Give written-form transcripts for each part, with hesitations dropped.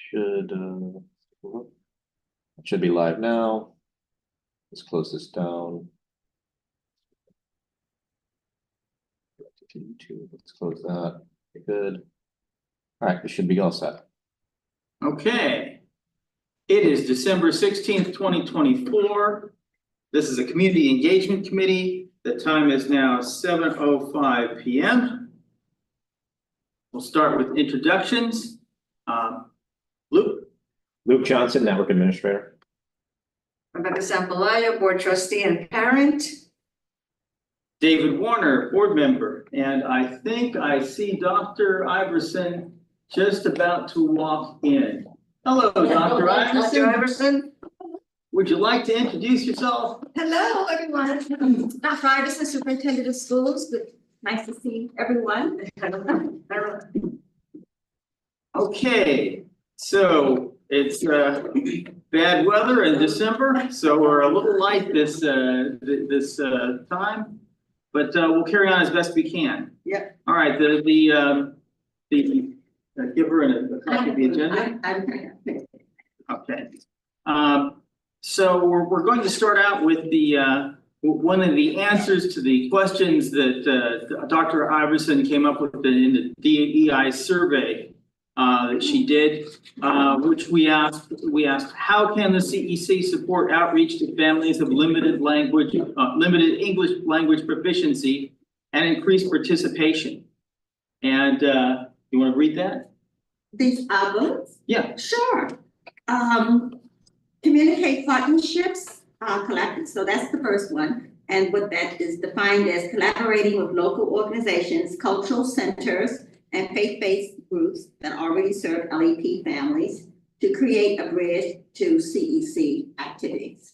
Should it should be live now. Let's close this down. Let's close that. Good. All right, we should be all set. Okay. It is December 16th, 2024. This is a community engagement committee. The time is now 7:05 p.m. We'll start with introductions. Luke Johnson, Network Administrator. Rebecca Sampalayo, Board Trustee and Parent. David Warner, Board Member. And I think I see Dr. Iverson just about to walk in. Hello, Dr. Iverson. Dr. Iverson. Would you like to introduce yourself? Hello, everyone. Dr. Iverson, Superintendent of Schools. Good, nice to see everyone. Okay, so it's bad weather in December, so we're a little light this time, but we'll carry on as best we can. Yep. All right. The give her a copy of the agenda. Okay. So we're going to start out with the one of the answers to the questions that Dr. Iverson came up with in the DEI survey that she did, which we asked, how can the CEC support outreach to families of limited English language proficiency and increase participation? And you want to read that? These albums? Yeah. Sure. Communicate partnerships, collective. So that's the first one. And what that is defined as collaborating with local organizations, cultural centers, and faith-based groups that already serve LEP families to create a bridge to CEC activities.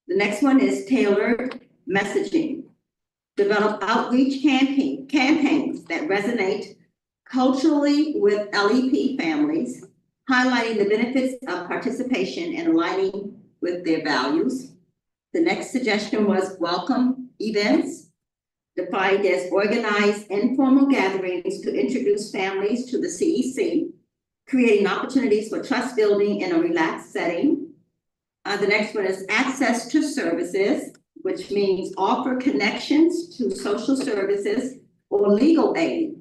The next one is tailored messaging. Develop outreach campaigns that resonate culturally with LEP families, highlighting the benefits of participation and aligning with their values. The next suggestion was welcome events, defined as organized informal gatherings to introduce families to the CEC, creating opportunities for trust building in a relaxed setting. The next one is access to services, which means offer connections to social services or legal aid,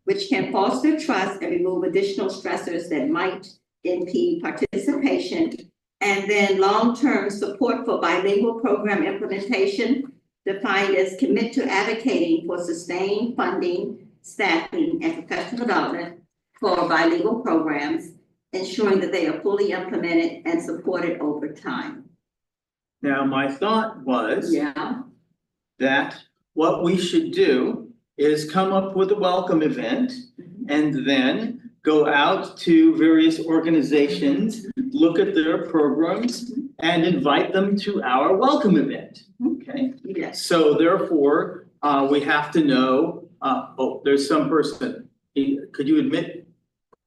which can foster trust and remove additional stressors that might impede participation. And then long-term support for bilingual program implementation, defined as commit to advocating for sustained funding, staffing, and professional development for bilingual programs, ensuring that they are fully implemented and supported over time. Now, my thought was Yeah. that what we should do is come up with a welcome event and then go out to various organizations, look at their programs, and invite them to our welcome event. Okay. Yes. So therefore, we have to know, oh, there's some person. Could you admit?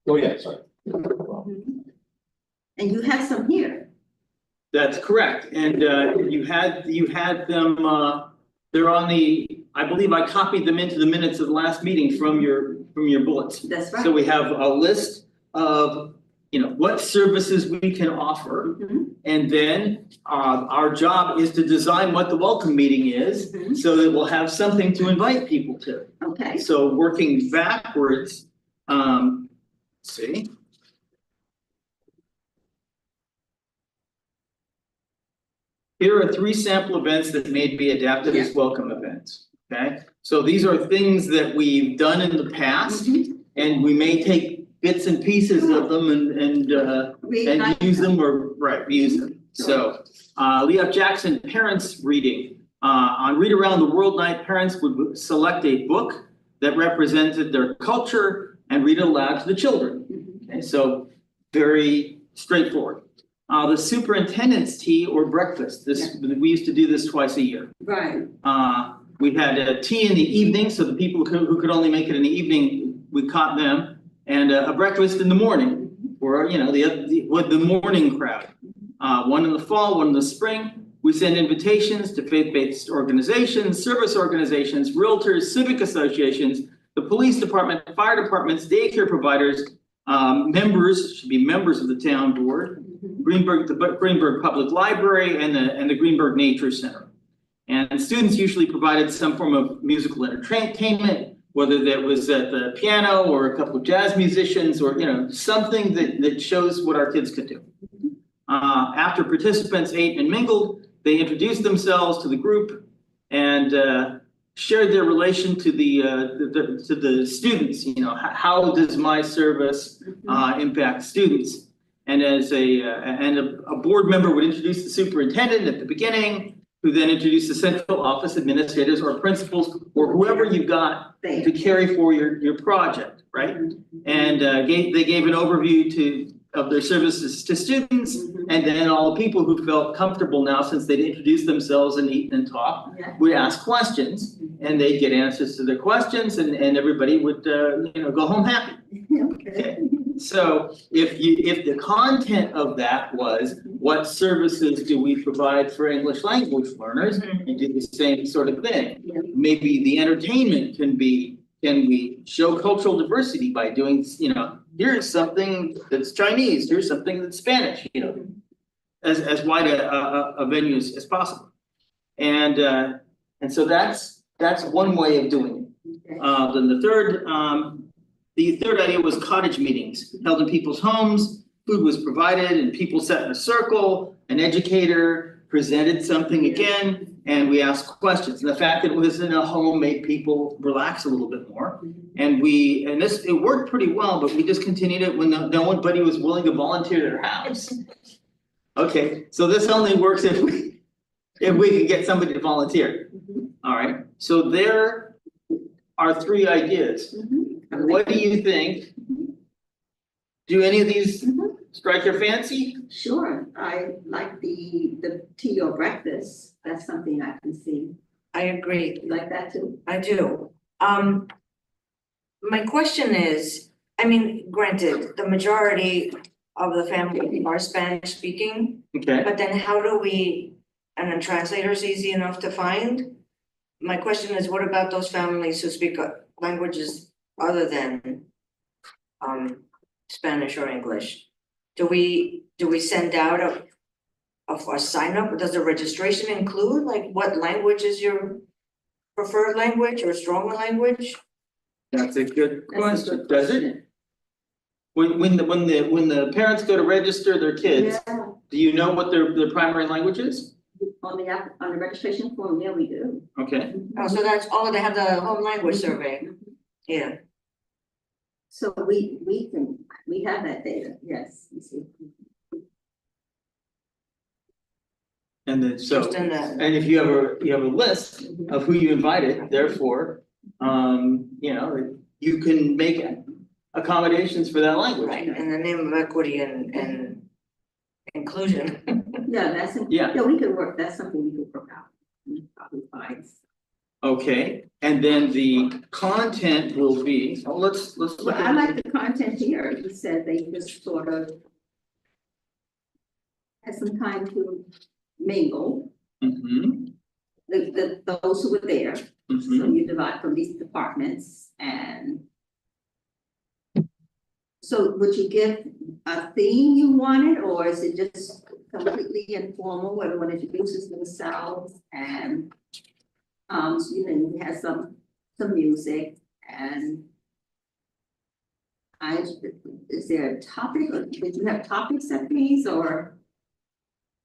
Oh, yeah, sorry. And you have some here. That's correct. And you had them, they're on the, I believe I copied them into the minutes of the last meeting from your bullets. That's right. So we have a list of, what services we can offer. And then our job is to design what the welcome meeting is so that we'll have something to invite people to. Okay. So working backwards, see. Here are 3 sample events that may be adapted as welcome events. Okay, so these are things that we've done in the past, and we may take bits and pieces of them and use them or reuse them. So Leah Jackson parents reading on Read Around the World Night, parents would select a book that represented their culture and read it aloud to the children. Okay, so very straightforward. The superintendent's tea or breakfast. We used to do this twice a year. Right. We had a tea in the evening, so the people who could only make it in the evening, we caught them, and a breakfast in the morning for the morning crowd. One in the fall, one in the spring. We send invitations to faith-based organizations, service organizations, realtors, civic associations, the police department, fire departments, daycare providers, Members should be members of the town board, the Greenburgh Public Library and the Greenburgh Nature Center. And students usually provided some form of musical entertainment, whether that was at the piano or a couple of jazz musicians or, something that shows what our kids could do. After participants ate and mingled, they introduced themselves to the group and shared their relation to the students. How does my service impact students? And as a board member would introduce the superintendent at the beginning, who then introduced the central office administrators or principals or whoever you've got to carry for your project, right? And they gave an overview of their services to students, and then all the people who felt comfortable now, since they'd introduced themselves and eaten and talked, would ask questions, and they'd get answers to their questions, and everybody would go home happy. Okay. So if the content of that was what services do we provide for English language learners, and do the same sort of thing. Maybe the entertainment can we show cultural diversity by doing, here's something that's Chinese, here's something that's Spanish, as wide a venue as possible. And so that's one way of doing it. Then the third idea was cottage meetings held in people's homes. Food was provided and people sat in a circle. An educator presented something again, and we asked questions. And the fact that it was in a home made people relax a little bit more. And it worked pretty well, but we discontinued it when nobody was willing to volunteer their house. Okay, so this only works if we can get somebody to volunteer. All right, so there are 3 ideas. What do you think? Do any of these strike your fancy? Sure, I like the tea or breakfast, that's something I can see. I agree. You like that too? I do. My question is, granted, the majority of the family are Spanish speaking, Okay, but then how do we, and a translator is easy enough to find? My question is, what about those families who speak languages other than Spanish or English? Do we send out a sign up? Does the registration include like what language is your preferred language or stronger language? that's a good That's a question. good Does it? question. When the parents go to register their kids, Yeah, do you know what their primary language is? on the registration form, yeah, we do. Okay, Oh, so that's, they have the home language survey, yeah. So we have that data, yes, you see. and then so, Just in the, and if you have a list of who you invited, therefore, you can make accommodations for that language. right, in the name of equity and inclusion. Yeah, Yeah. we could work, that's something we could work out. Probably fine. Okay, and then the content will be, let's look Well, I at. like the content here, you said they just sort of had some time to mingle, Mhm, those who were there. So mhm. you divide from these departments and. So would you give a theme you wanted, or is it just completely informal, where everyone introduces themselves and. You have some music and. Is there a topic, or did you have topics at these, or?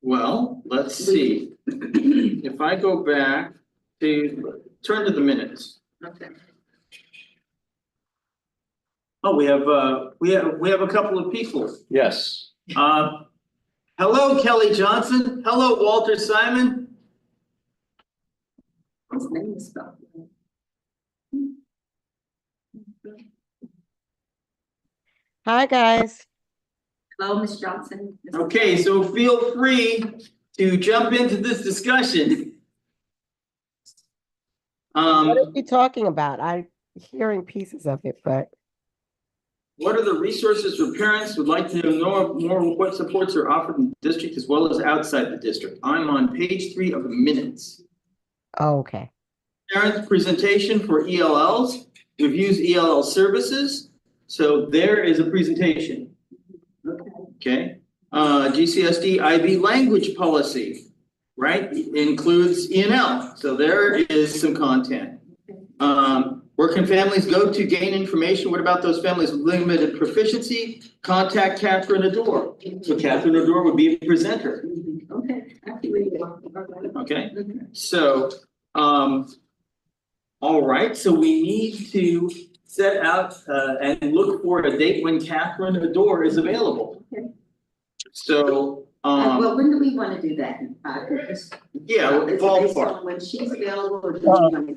Well, let's see. If I go back turn to the minutes. Okay. Oh, we have a couple of people. Yes, Hello, Kelly Johnson. Hello, Walter Simon. His name is spelled. Hi, guys. Hello, Ms. Johnson. Okay, so feel free to jump into this discussion. What are you talking about? I'm hearing pieces of it, but What are the resources for parents who'd like to know more what supports are offered in the district as well as outside the district? I'm on page 3 of the minutes. oh, okay. Parent presentation for ELLs, reviews ELL services, So there is a presentation. Okay, GCSD IB language policy, right, includes E&L, so there is some content. Where can families go to gain information? What about those families with limited proficiency? Contact Catherine Adore. So Catherine Adore would be a presenter, Okay, I see where you are. okay? Okay. So, all right, so we need to set out, and look for a date when Catherine Adore is available. Okay. So, Well, when do we wanna do that? yeah, It's based ballpark, on when she's available, or do we wanna?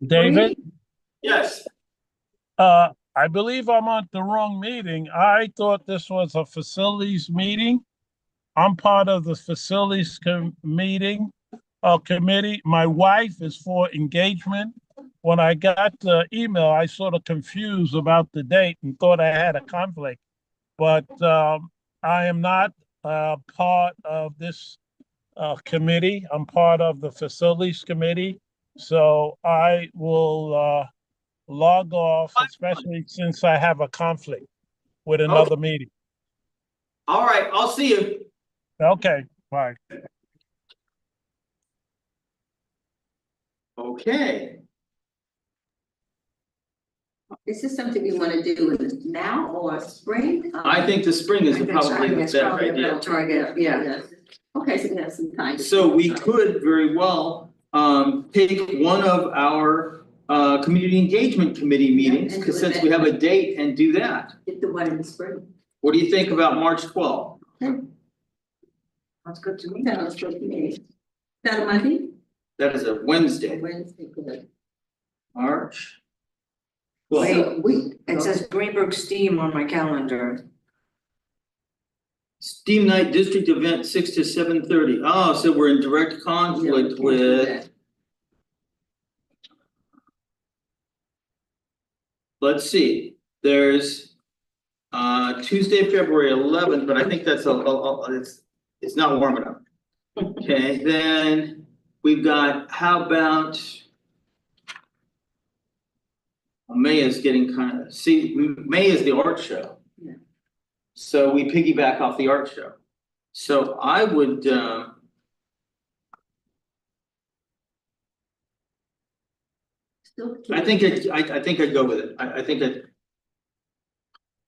David, yes. I believe I'm on the wrong meeting. I thought this was a facilities meeting. I'm part of the facilities committee. My wife is for engagement. When I got the email, I sort of confused about the date and thought I had a conflict. But I am not part of this committee. I'm part of the facilities committee. So I will log off, especially since I have a conflict with another meeting. All right, I'll see you. Okay, bye. Okay, Is this something we wanna do now or spring? I think the spring is I think probably spring the is best probably a idea. better target, yeah. Yes. Okay, so we have some time. So we could very well take one of our community engagement committee meetings, and do because it since we have a date, and do that. Get the one in the spring. What do you think about March 12th? That's good to me. Sounds good to me. Is that a Monday? That is a Wednesday, Wednesday, good. March. Wait, We. it says Greenburgh Steam on my calendar. Steam Night District Event 6 to 7:30. Oh, so we're in direct conflict with, let's see, there's Tuesday, February 11th, but I think that's it's not warm enough. Okay, then we've got, how about May is getting kind of, see, May is the art show. Yeah. So we piggyback off the art show. So I would I think I'd go with it. I think it,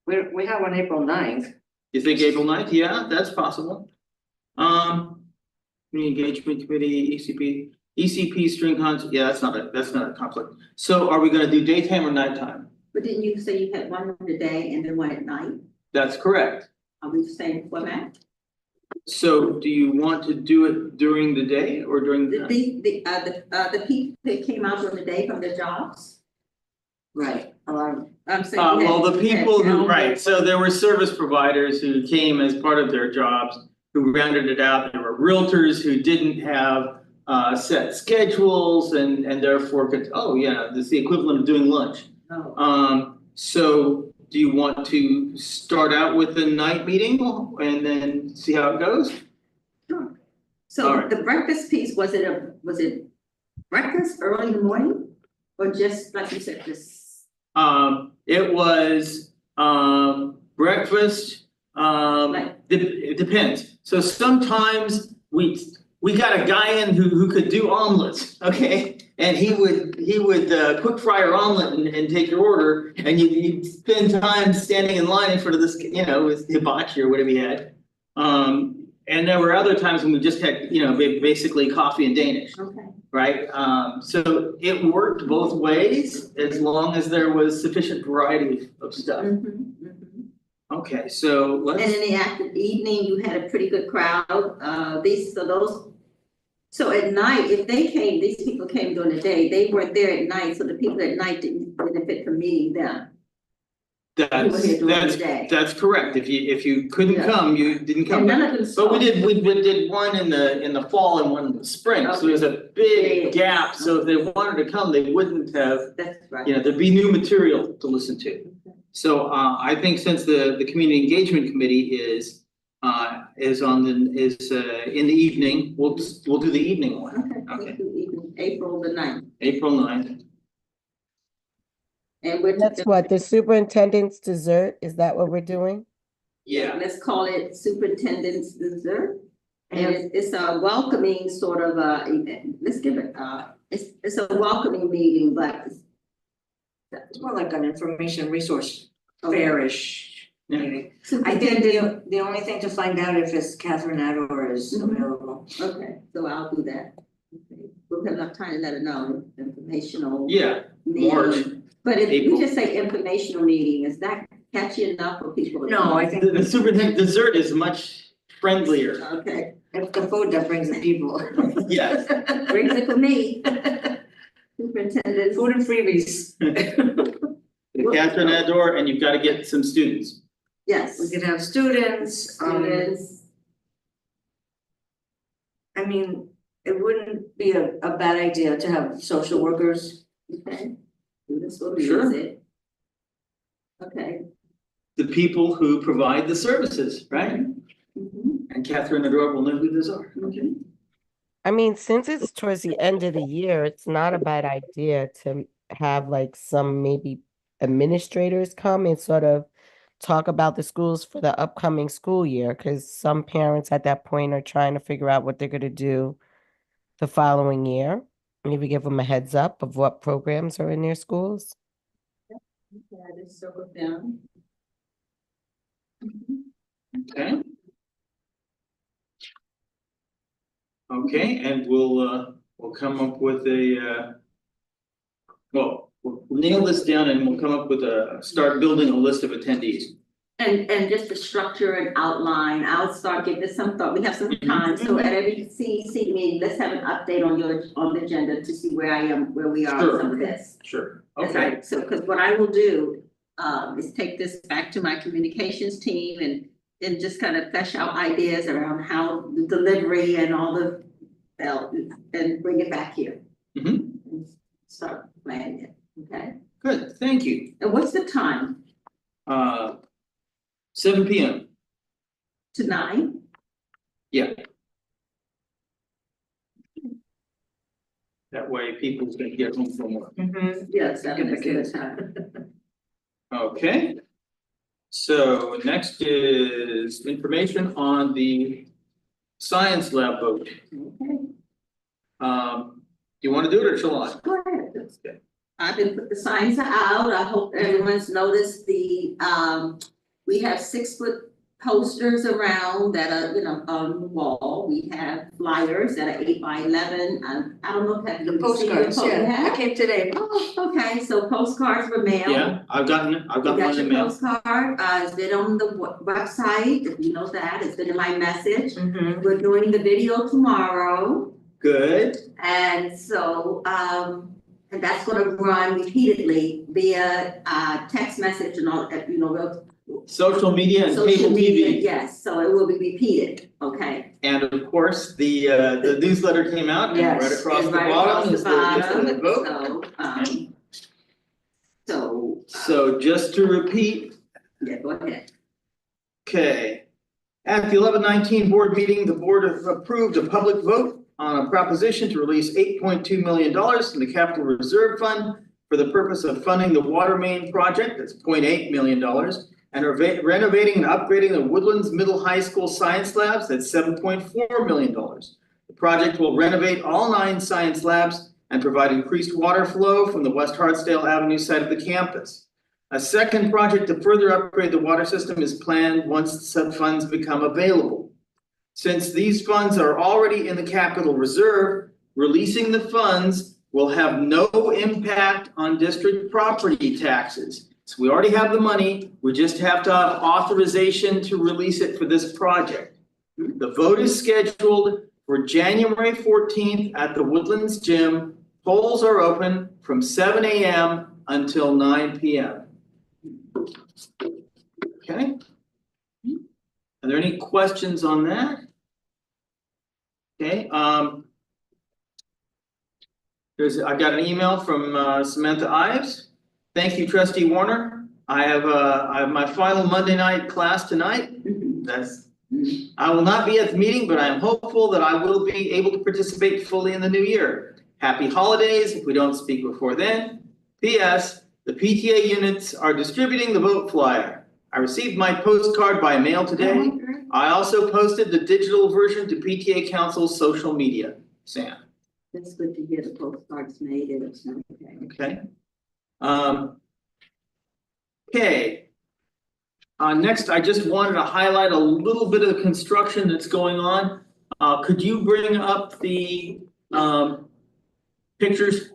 We have on April 9th. you think April 9th? Yeah, that's possible. Community Engagement Committee, ECP string concert, yeah, that's not a conflict. So are we gonna do daytime or nighttime? But didn't you say you had one in the day and then one at night? That's correct. Are we the same format? So do you want to do it during the day or during the night? The people that came out during the day from their jobs? Right. I'm saying. Well, the people who, who right, so there were service providers who came as part of their jobs, who rounded it out. There were realtors who didn't have set schedules and therefore could, oh yeah, this is the equivalent of doing lunch. So do you want to start out with the night meeting and then see how it goes? Sure. So Alright. the breakfast piece, was it breakfast early in the morning? Or just like you said, just, It was breakfast, it depends. So sometimes we got a guy in who could do omelets, okay? And he would quick fry your omelet and take your order, and you'd spend time standing in line in front of this, you know, with hibachi or whatever he had. And there were other times when we just had, you know, basically coffee and Danish, okay. right? So it worked both ways as long as there was sufficient variety of stuff. Okay, so let's. And in the after evening, you had a pretty good crowd, so at night, if these people came during the day, they weren't there at night, so the people at night didn't benefit from meeting them. That's correct. If you couldn't Yeah. come, you didn't come. And none of them But we spoke. did one in the fall and one in the spring, so there's a big gap, so if they wanted to come, they wouldn't have, That's right. you know, there'd be new material to listen to. So I think since the community engagement committee is in the evening, we'll do the evening one. Okay, let's do evening, April the 9th. April 9th. And we're. That's what, the superintendent's dessert, is that what we're doing? Yeah, Let's call it superintendent's dessert. And it's a welcoming sort of event. Let's give it, it's a welcoming meeting, but. It's more like an information resource Okay. fairish meeting. I think the only thing to find out if it's Catherine Ador is Mhm. available. Okay, so I'll do that. Okay. We'll have enough time to let her know, informational. yeah, meeting. March. But if April. we just say informational meeting, is that catchy enough for people? to No, come? I think The superintendent dessert is much friendlier. Okay, it's the food that brings the people. Yes. brings it for me. Superintendent. Food and freebies. Catherine Ador, and you've got to get some students. Yes. We could have students, Students. I mean, it wouldn't be a bad idea to have social workers. Okay. Students will Sure. use it. Okay. The people who provide the services, right? Mhm. And Catherine Ador will know who those are. Okay. I mean, since it's towards the end of the year, it's not a bad idea to have like some maybe administrators come and sort of talk about the schools for the upcoming school year, because some parents at that point are trying to figure out what they're going to do the following year. Maybe give them a heads up of what programs are in their schools. Okay, I just circle down. Okay. Okay, and we'll come up with we'll nail this down and we'll come up with start building a list of attendees. And just the structure and outline, I'll start giving this some thought, we have some time, so at every CEC meeting, let's have an update on the agenda to see where I am, where we are Sure. with some of this. Sure. That's Okay. right. So, because what I will do, is take this back to my communications team and just kind of flesh out ideas around how the delivery and all the, and bring it back here. Mhm. And start planning it, okay? Good, thank you. And what's the time? 7 p.m. To 9? Yeah. That way people can get home from work. Yes, Give the that's a kids. good time. Okay. So next is information on the science lab vote. Okay, Do you want to do it or shall I? go ahead. Okay. I've been put the signs out. I hope everyone's noticed we have 6-foot posters around that are, on the wall. We have flyers that are 8 by 11. I don't know if have The you seen postcards, the yeah, I have? came today. Oh, okay, so postcards were mailed. Yeah, I've gotten You one got in your the mail. postcard, it's been on the website, if you know that, it's been in my message. Mhm. We're doing the video tomorrow. Good. And so, and that's gonna run repeatedly via, text message and all, Social media and social cable media, TV. yes, so it will be repeated, okay? And of course, the newsletter came out and right Yes, across and the right across bottom the is the list of the bottom, vote. So, So just to repeat, yeah, go ahead. okay. At the 11/19 board meeting, the board approved a public vote on a proposition to release $8.2 million from the Capital Reserve Fund for the purpose of funding the water main project, that's $0.8 million, and renovating and upgrading the Woodlands Middle High School science labs, that's $7.4 million. The project will renovate all 9 science labs and provide increased water flow from the West Hartsdale Avenue side of the campus. A second project to further upgrade the water system is planned once said funds become available. Since these funds are already in the capital reserve, releasing the funds will have no impact on district property taxes. So we already have the money, we just have to have authorization to release it for this project. The vote is scheduled for January 14th at the Woodlands Gym. Polls are open from 7 a.m. until 9 p.m. Okay. Are there any questions on that? Okay, I got an email from Samantha Ives. Thank you, Trustee Warner. I have my final Monday night class tonight. I will not be at the meeting, but I am hopeful that I will be able to participate fully in the new year. Happy holidays if we don't speak before then. P.S. The PTA units are distributing the vote flyer. I received my postcard by mail today. I also posted the digital version to PTA Council's social media. Sam, That's good to hear the postcards made and it's not okay. okay? Okay. Next, I just wanted to highlight a little bit of the construction that's going on. Could you bring up the pictures?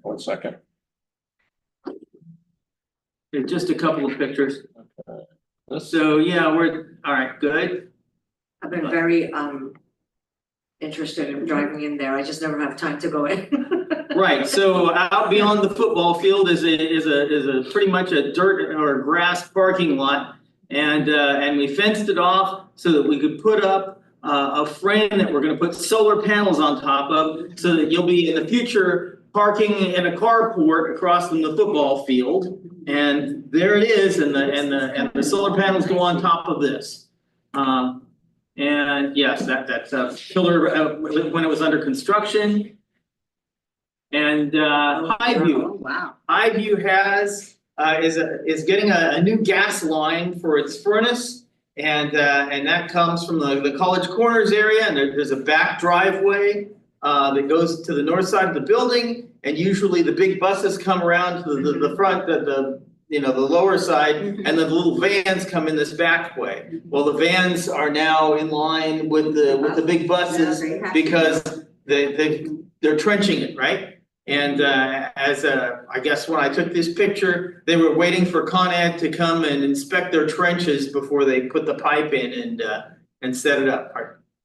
1 second. There's just a couple of pictures. This, So yeah, we're, all right, good. I've been very interested in driving in there. I just never have time to go in. Right, so out beyond the football field is a pretty much a dirt or grass parking lot. And we fenced it off so that we could put up a frame that we're gonna put solar panels on top of, so that you'll be in the future parking in a carport across from the football field. And there it is, and the solar panels go on top of this. And yes, that's a pillar when it was under construction. And Highview. Oh, wow. Highview is getting a new gas line for its furnace. And that comes from the College Corners area, and there's a back driveway that goes to the north side of the building. And usually the big buses come around to the front, the lower side, and the little vans come in this back way. Well, the vans are now in line with the big buses because they're trenching it, right? And I guess when I took this picture, they were waiting for Con Ed to come and inspect their trenches before they put the pipe in and set it up.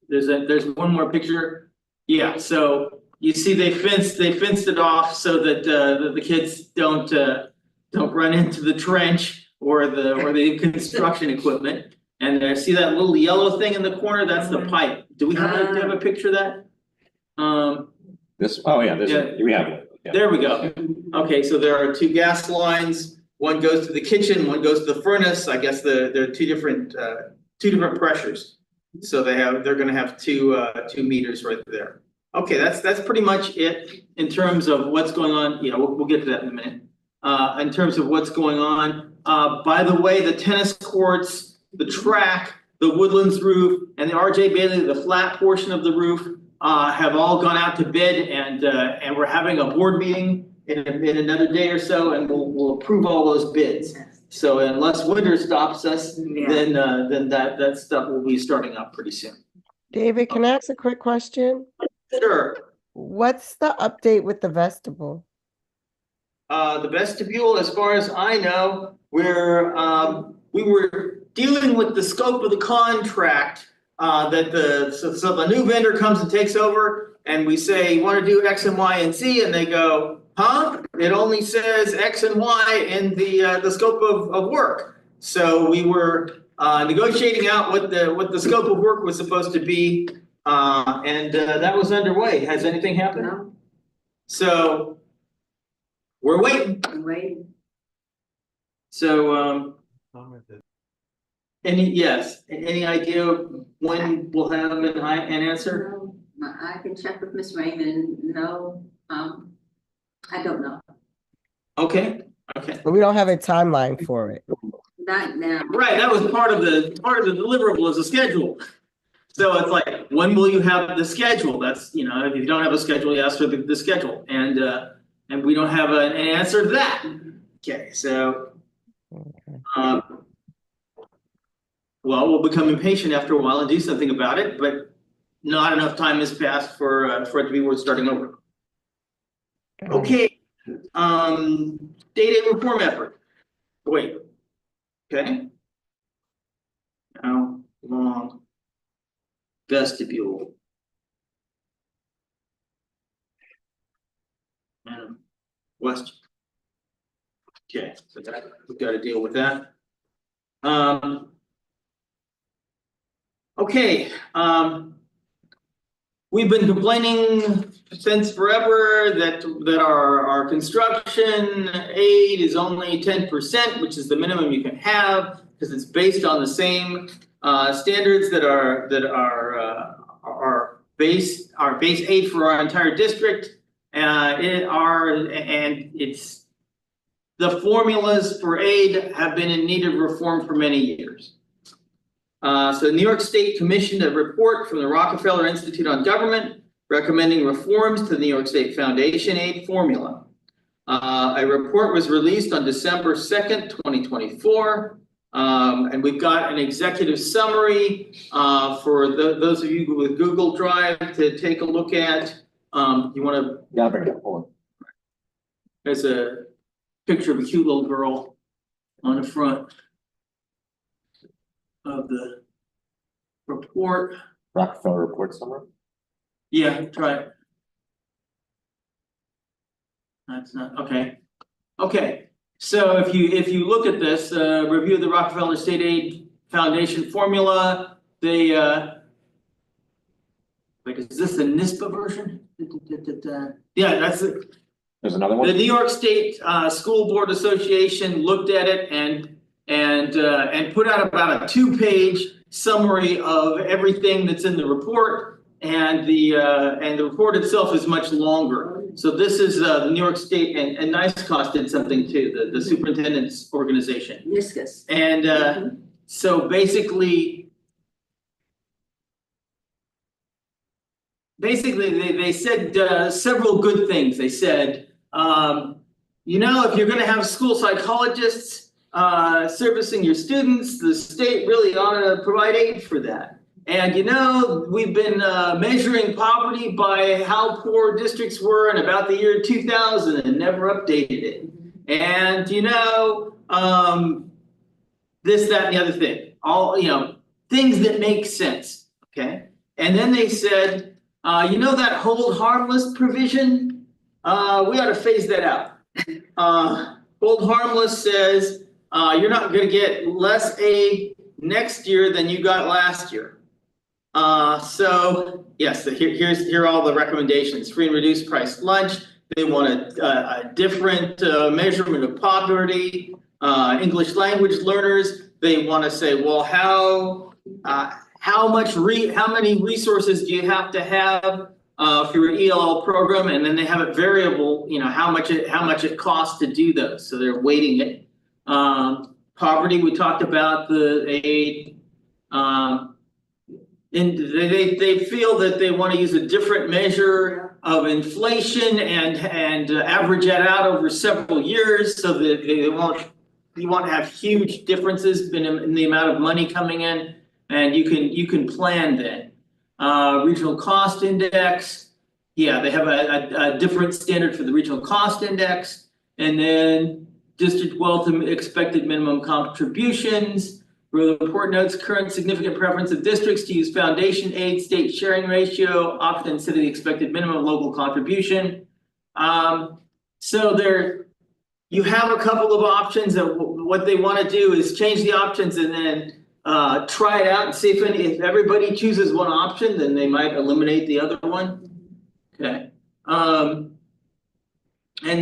There's one more picture. Yeah, so you see they fenced it off so that the kids don't run into the trench or the construction equipment. And see that little yellow thing in the corner? That's the pipe. Do we have a picture of that? this, oh yeah, this, Yeah. we have it. Yeah. There we go. Okay, so there are 2 gas lines. One goes to the kitchen, one goes to the furnace. I guess there are two different pressures. So they're gonna have two meters right there. Okay, that's pretty much it in terms of what's going on. You know, we'll get to that in a minute. In terms of what's going on. By the way, the tennis courts, the track, the Woodlands roof, and the RJ Bailey, the flat portion of the roof, have all gone out to bid, and we're having a board meeting in another day or so, and we'll approve all those bids. So unless winter stops us, then that stuff will be starting up pretty soon. David, can I ask a quick question? Sure. What's the update with the vestibule? The vestibule, as far as I know, we were dealing with the scope of the contract. That so the new vendor comes and takes over, and we say, you want to do X and Y and Z, and they go, huh? It only says X and Y in the scope of work. So we were negotiating out what the scope of work was supposed to be, and that was underway. Has anything happened? No, So we're waiting. I'm waiting. So any idea when we'll have an answer? No, I can check with Miss Raymond. No, I don't know. Okay. But we don't have a timeline for it. Not now. Right, that was part of the deliverable is a schedule. So it's like, when will you have the schedule? That's, if you don't have a schedule, you ask for the schedule, and we don't have an answer to that. Okay, so. Well, we'll become impatient after a while and do something about it, but not enough time has passed for it to be worth starting over. Okay, data reform effort. Wait. Okay. How long? Vestibule. West. Okay, so we've got to deal with that. Okay, we've been complaining since forever that our construction aid is only 10%, which is the minimum you can have, because it's based on the same standards that are base aid for our entire district. the formulas for aid have been in need of reform for many years. So New York State commissioned a report from the Rockefeller Institute on Government recommending reforms to the New York State Foundation aid formula. A report was released on December 2nd, 2024. And we've got an executive summary for those of you with Google Drive to take a look at. You want to? Yeah, bring it forward. There's a picture of a cute little girl on the front of the report. Rockefeller report somewhere. Yeah, try it. That's not, okay. Okay, so if you look at this, review of the Rockefeller State Aid Foundation formula, they wait, is this the NISPA version? Yeah, that's it. There's another The one. New York State School Board Association looked at it and put out about a 2-page summary of everything that's in the report, and the report itself is much longer. So this is the New York State, and NICECOS did something too, the superintendent's organization. Niscus. And so basically they said several good things. They said, you know, if you're going to have school psychologists servicing your students, the state really ought to provide aid for that. And you know, we've been measuring poverty by how poor districts were in about the year 2000 and never updated it. And you know, this, that, and the other thing, all, you know, things that make sense. Okay. And then they said, you know, that hold harmless provision, we ought to phase that out. Hold harmless says you're not going to get less aid next year than you got last year. So yes, here are all the recommendations. Free and reduced price lunch. They want a different measurement of poverty. English language learners. They want to say, well, how many resources do you have to have for your ELL program? And then they have it variable, you know, how much it costs to do those. So they're weighting it. Poverty, we talked about the aid. And they feel that they want to use a different measure of inflation and average that out over several years, so that you won't have huge differences in the amount of money coming in, and you can plan then. Regional cost index, yeah, they have a different standard for the regional cost index, and then district wealth and expected minimum contributions. The report notes current significant preference of districts to use foundation aid state sharing ratio option instead of the expected minimum local contribution. So there, you have a couple of options. Of what they want to do is change the options and then try it out and see if everybody chooses one option, then they might eliminate the other one. Okay. And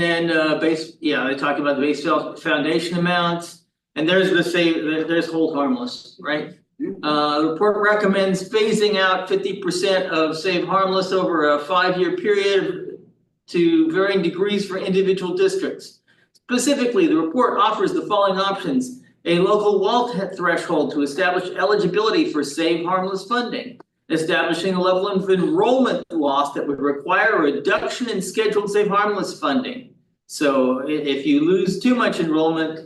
then they talk about the base foundation amounts. And there's there's hold harmless, right? The report recommends phasing out 50% of save harmless over a 5-year period to varying degrees for individual districts. Specifically, the report offers the following options: a local wealth threshold to establish eligibility for save harmless funding, establishing a level of enrollment loss that would require a reduction in scheduled save harmless funding. So if you lose too much enrollment,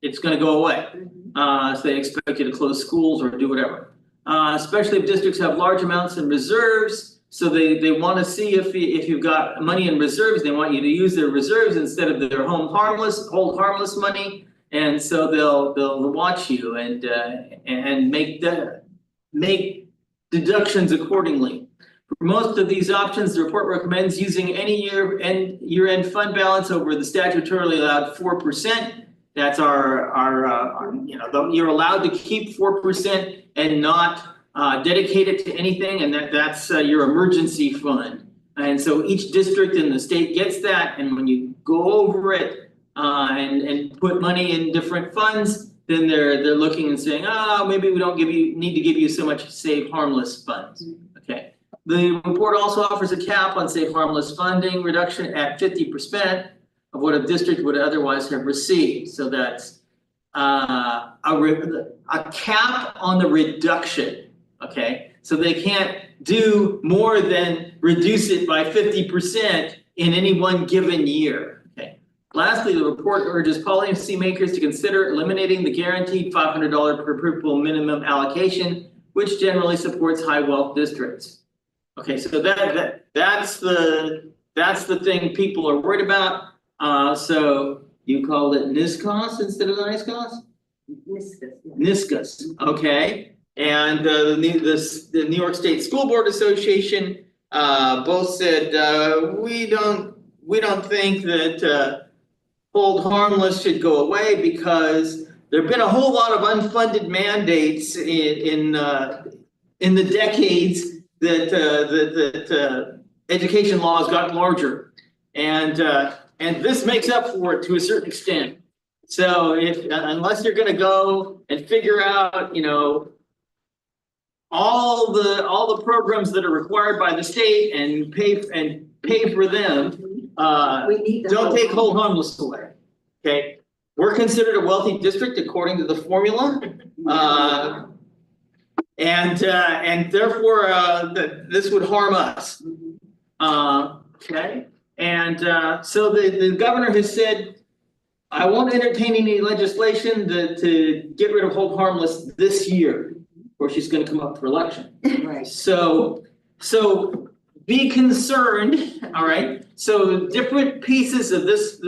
it's going to go away. So they expect you to close schools or do whatever. Especially if districts have large amounts in reserves. So they want to see if you've got money in reserves, they want you to use their reserves instead of their hold harmless money. And so they'll watch you and make deductions accordingly. For most of these options, the report recommends using any year-end fund balance over the statutorily allowed 4%. That's our you know, you're allowed to keep 4% and not dedicate it to anything, and that's your emergency fund. And so each district in the state gets that, and when you go over it and put money in different funds, then they're looking and saying, oh, maybe we don't need to give you so much save harmless funds. Okay. The report also offers a cap on save harmless funding reduction at 50%. of what a district would otherwise have received, so that's a cap on the reduction, okay? So they can't do more than reduce it by 50% in any one given year, okay? Lastly, the report urges policymakers to consider eliminating the guaranteed $500 per pupil minimum allocation, which generally supports high wealth districts. Okay, so that's the thing people are worried about. So you called it NISCOS instead of NISCOS? NISCOS, okay. And the New York State School Board Association both said we don't think that hold harmless should go away because there have been a whole lot of unfunded mandates in the decades that education laws got larger, and this makes up for it to a certain extent. So unless you're going to go and figure out, you know, all the programs that are required by the state and pay for them, don't take hold harmless away. Okay, we're considered a wealthy district according to the formula, and therefore this would harm us. Okay, and so the governor has said, I won't entertain any legislation to get rid of hold harmless this year, or she's going to come up for election. Right. So be concerned, all right? So different pieces of this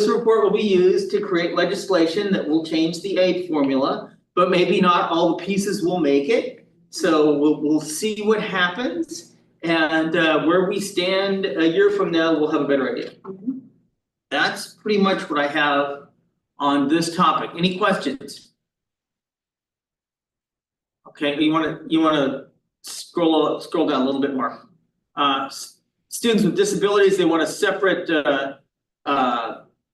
report will be used to create legislation that will change the aid formula, but maybe not all the pieces will make it. So we'll see what happens, and where we stand a year from now, we'll have a better idea. That's pretty much what I have on this topic. Any questions? Okay, you wanna scroll down a little bit more. Students with disabilities, they want a separate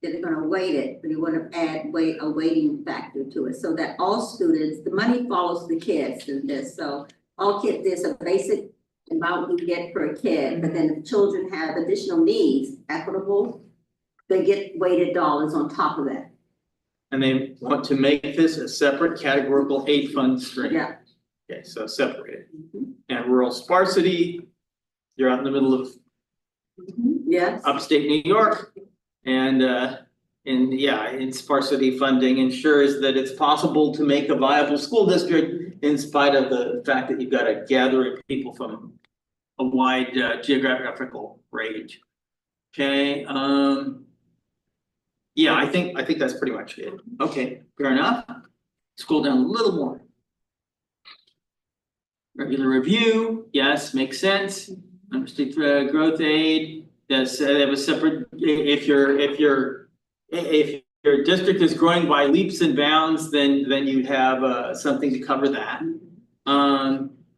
They're gonna weight it, but you wanna add a weighting factor to it, so that all students, the money follows the kids in this, so all kids, there's a basic amount you get per kid, but then if children have additional needs, equitable, they get weighted dollars on top of that. and they want to make this a separate categorical aid fund stream. Yeah. Okay, so separated. And rural sparsity, you're out in the middle of Yes. upstate New York. And yeah, in sparsity funding ensures that it's possible to make a viable school district in spite of the fact that you've got a gathering of people from a wide geographical range. Okay, yeah, I think that's pretty much it. Okay, fair enough. Scroll down a little more. Regular review, yes, makes sense. Understate growth aid, yes, they have a separate, if your district is growing by leaps and bounds, then you have something to cover that.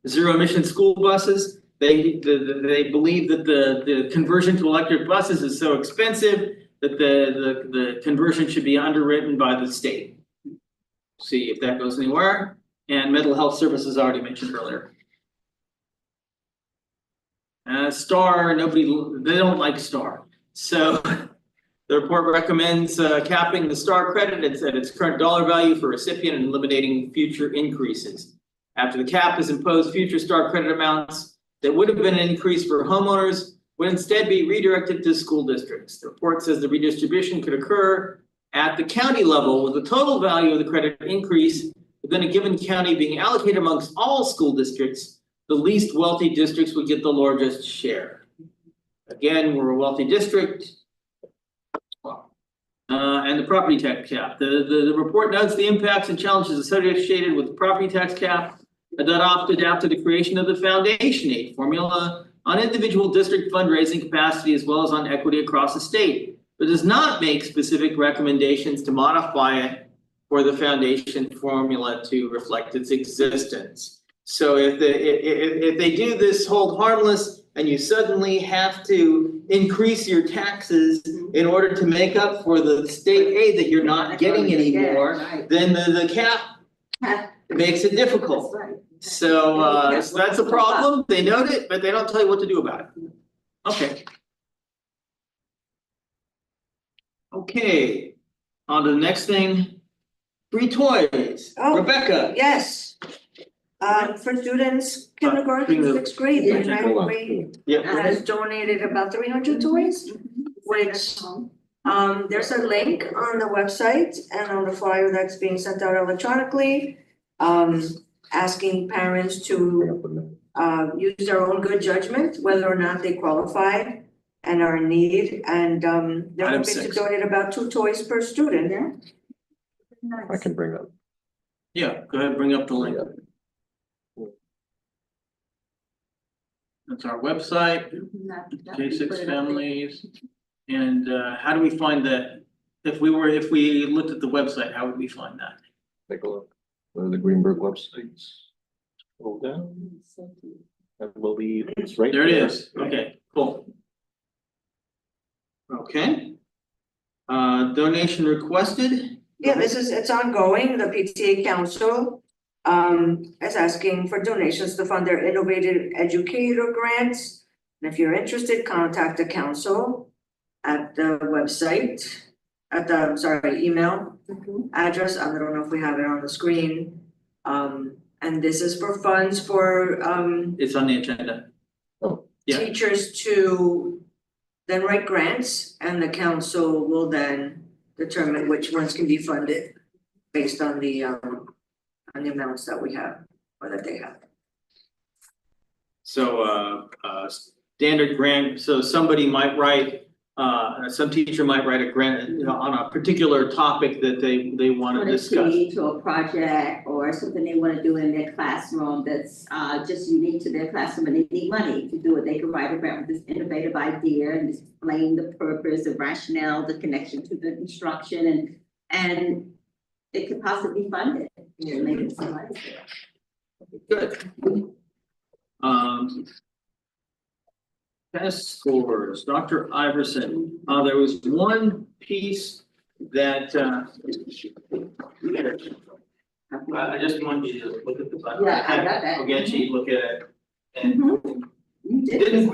Zero emission school buses, they believe that the conversion to electric buses is so expensive that the conversion should be underwritten by the state. See if that goes anywhere. And mental health services already mentioned earlier. STAR, they don't like STAR. So the report recommends capping the STAR credit at its current dollar value for recipient and eliminating future increases. After the cap is imposed, future STAR credit amounts that would have been an increase for homeowners would instead be redirected to school districts. The report says the redistribution could occur at the county level with the total value of the credit increase within a given county being allocated amongst all school districts. The least wealthy districts would get the largest share. Again, we're a wealthy district. And the property tax cap. The report notes the impacts and challenges associated with the property tax cap adopted after the creation of the foundation aid formula on individual district fundraising capacity as well as on equity across the state, but does not make specific recommendations to modify it for the foundation formula to reflect its existence. So if they do this hold harmless and you suddenly have to increase your taxes in order to make up for the state aid that you're not getting anymore, then the cap makes it difficult. That's right. So that's a problem. They note it, but they don't tell you what to do about it. Okay. Okay, on to the next thing. Free toys. Oh, Rebecca. Yes. For students, kindergarten bring to the- sixth grade, Yeah. the Hold on. United Way Yeah. has donated about 300 toys. Which, there's a link on the website and on the flyer that's being sent out electronically. Asking parents to use their own good judgment, whether or not they qualify and are in need, and they're Item hoping to 6. donate about 2 toys per student. I can bring up. Yeah, go ahead, bring up the link. That's our website, K6 families. And how do we find that? If we looked at the website, how would we find that? Take a look. Go to the Greenburgh websites. Scroll down. I believe it's right There it there. is. Okay, cool. Okay. Donation requested. Yeah, it's ongoing, the PTA council is asking for donations to fund their innovative educator grants. And if you're interested, contact the council at the website, email address, I don't know if we have it on the screen. And this is for funds for It's on the agenda. Yeah. teachers to then write grants, and the council will then determine which ones can be funded based on the amounts that we have or that they have. So standard grant, so somebody might write, some teacher might write a grant, you know, on a particular topic that they want to discuss. To a project or something they want to do in their classroom that's just unique to their classroom, and they need money to do it. They can write a grant with this innovative idea and explain the purpose, the rationale, the connection to the instruction, and it could possibly fund it. And make it some money. Good. Test scores, Dr. Iverson, there was one piece that I just want you to look at the. Yeah, I got that. I'll get you, look at it. And You did. didn't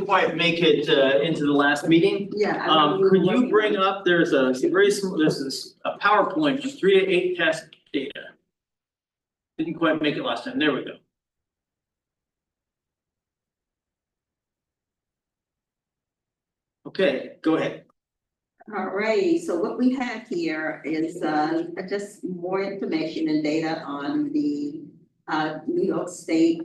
quite make it into the last meeting. Yeah. I remember Could you working bring on it. up, there's a very small, a PowerPoint with 3 to 8 test data. Didn't quite make it last time, there we go. Okay, go ahead. All right, so what we have here is just more information and data on the New York State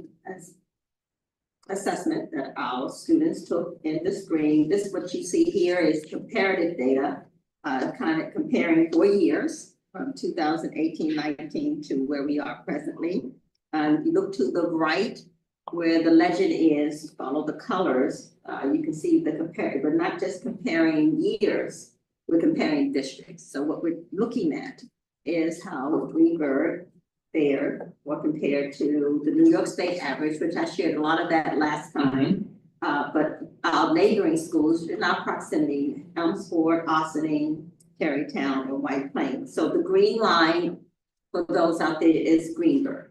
assessment that our students took in the spring. This, what you see here is comparative data, kind of comparing 4 years from 2018-19 to where we are presently. You look to the right where the legend is, follow the colors, you can see the compare, we're not just comparing years, we're comparing districts. So what we're looking at is how Greenburgh fared or compared to the New York State average, which I shared a lot of that last time. But our neighboring schools in our proximity, Elmsford, Ossining, Terrytown, and White Plains. So the green line for those out there is Greenburgh.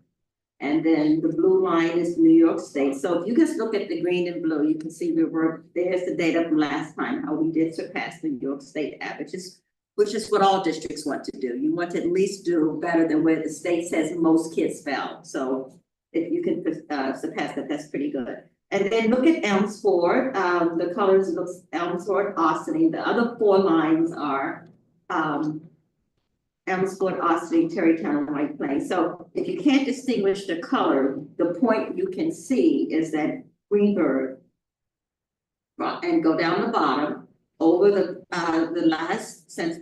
And then the blue line is New York State. So if you just look at the green and blue, you can see there's the data from last time, how we did surpass the New York State averages, which is what all districts want to do. You want to at least do better than where the state says most kids fell. So if you can surpass that, that's pretty good. And then look at Elmsford. The colors looks Elmsford, Ossining. The other 4 lines are Elmsford, Ossining, Terrytown, and White Plains. So if you can't distinguish the color, the point you can see is that Greenburgh, and go down the bottom over the last, since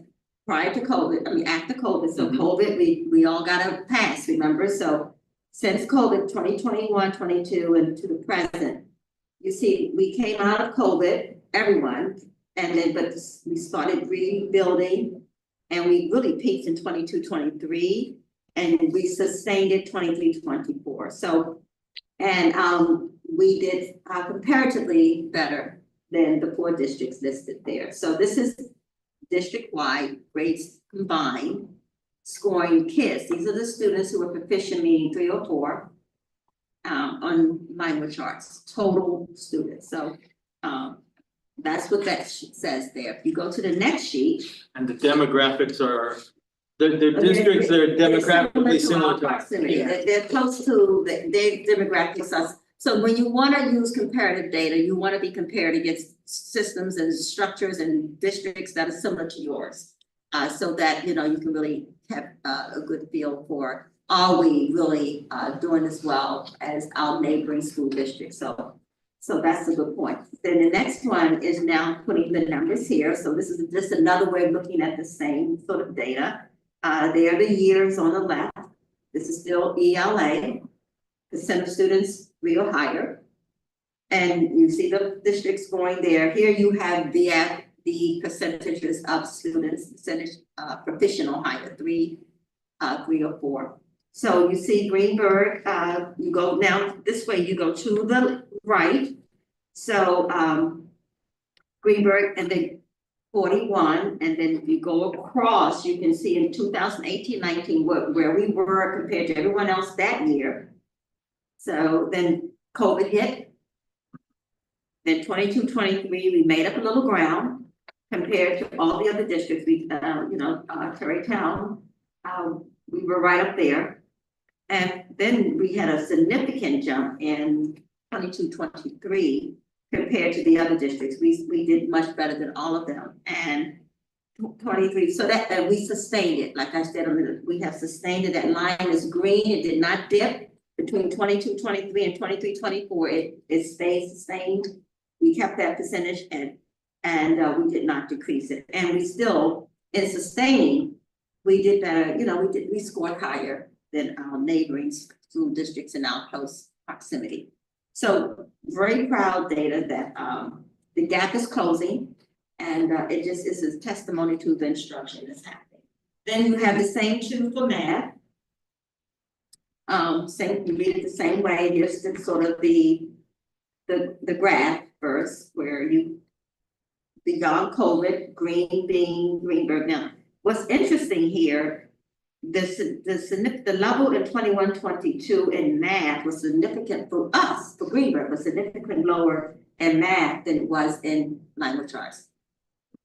prior to COVID, I mean, after COVID, so COVID, we all got a pass, remember? So since COVID, 2021, 22, and to the present, you see, we came out of COVID, everyone, and then, but we started rebuilding. And we really peaked in 22, 23, and we sustained it 23, 24. So, and we did comparatively better than the 4 districts listed there. So this is district-wide grades combined, scoring kids. These are the students who are proficient, meaning 3 or 4, on language arts, total students. So That's what that says there. If you go to the next sheet. And the demographics are, the districts that are demographically similar to ours. Proximity. Yeah. They're close to, their demographics are, so when you wanna use comparative data, you wanna be compared against systems and structures and districts that are similar to yours. So that, you know, you can really have a good feel for, are we really doing as well as our neighboring school districts? So that's a good point. Then the next one is now putting the numbers here. So this is just another way of looking at the same sort of data. There are the years on the left. This is still ELA, percent of students 3 or higher. And you see the districts going there. Here you have the percentages of students, percentage proficient or higher, 3 or 4. So you see Greenburgh, you go now this way, you go to the right. So Greenburgh and then 41, and then if you go across, you can see in 2018-19 where we were compared to everyone else that year. So then COVID hit. Then 22-23, we made up a little ground compared to all the other districts. We, Terrytown, we were right up there. And then we had a significant jump in 22-23 compared to the other districts. We did much better than all of them. And 23, so that we sustained it. Like I said, we have sustained it. That line is green. It did not dip between 22-23 and 23-24. It stayed sustained. We kept that percentage and we did not decrease it. And we still, in sustaining, we did better. You know, we scored higher than our neighboring school districts in our close proximity. So very proud data that the gap is closing, and it just is a testimony to the instruction that's happening. Then you have the same two for math. You read it the same way. Here's the sort of the graph first, where you beyond COVID, green being Greenburgh. Now, what's interesting here, the level in 21-22 in math was significant for us, for Greenburgh, was significantly lower in math than it was in language arts.